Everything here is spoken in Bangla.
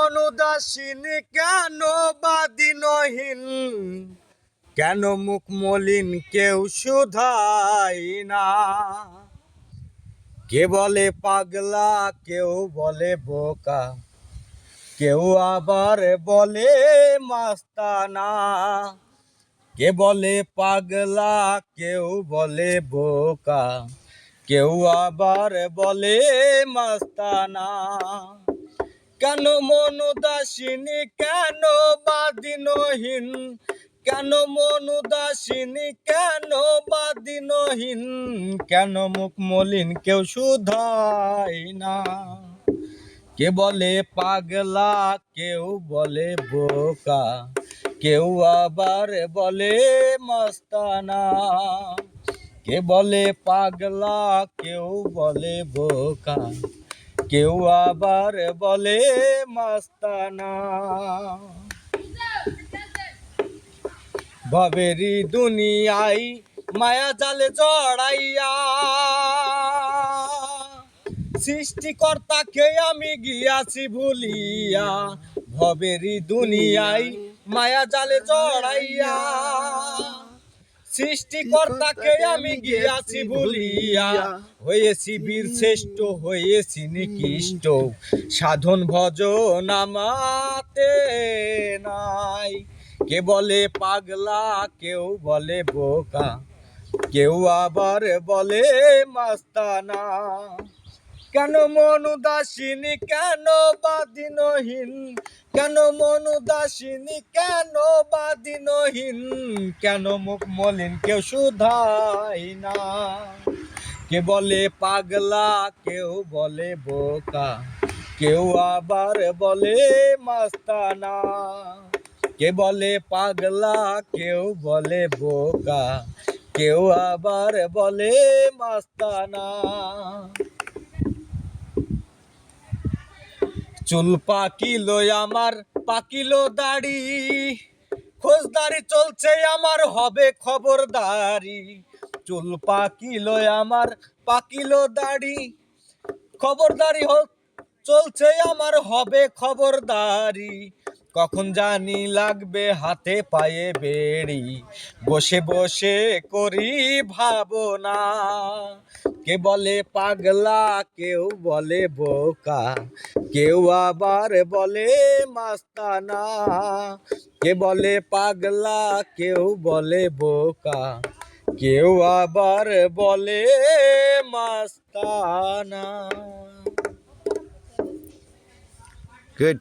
অনুদাসীনী কেন বা দিনহীন, কেন মুখ মলিন কেউ শুধাই না। কে বলে পাগলা, কেউ বলে বোকা, কেউ আবার বলে মাস্তানা। কে বলে পাগলা, কেউ বলে বোকা, কেউ আবার বলে মাস্তানা। কেন মন উদাসীনী, কেন বা দিনহীন, কেন মন উদাসীনী, কেন বা দিনহীন, কেন মুখ মলিন কেউ শুধাই না। কে বলে পাগলা, কেউ বলে বোকা, কেউ আবার বলে মস্তানা। কে বলে পাগলা, কেউ বলে বোকা, কেউ আবার বলে মস্তানা। ভবেরি দুনিয়ায় মায়া জালে জড়াইয়া, সৃষ্টিকর্তাকে আমি গিয়াছি ভুলিয়া। ভবেরি দুনিয়ায় মায়া জালে জড়াইয়া, সৃষ্টিকর্তাকে আমি গিয়াছি ভুলিয়া। হয়েছি বীর শ্রেষ্ঠ, হয়েছি নিকৃষ্ট, সাধন ভজন আমাতে নাই। কে বলে পাগলা, কেউ বলে বোকা, কেউ আবার বলে মাস্তানা। কেন মন উদাসীনী, কেন বা দিনহীন, কেন মন উদাসীনী, কেন বা দিনহীন, কেন মুখ মলিন কেউ শুধাই না। কে বলে পাগলা, কেউ বলে বোকা, কেউ আবার বলে মাস্তানা। কে বলে পাগলা, কেউ বলে বোকা, কেউ আবার বলে মাস্তানা। চুল পাকিলো আমার, পাকিলো দাড়ি, খোঁজদারি চলছে আমার, হবে খবরদারি। চুল পাকিলো আমার, পাকিলো দাড়ি, খবরদারি চলছে আমার, হবে খবরদারি। কখন জানি লাগবে হাতে পায়ে বেড়ি, বসে বসে করি ভাবনা। কে বলে পাগলা, কেউ বলে বোকা, কেউ আবার বলে মাস্তানা। কে বলে পাগলা, কেউ বলে বোকা, কেউ আবার বলে মাস্তানা। Good.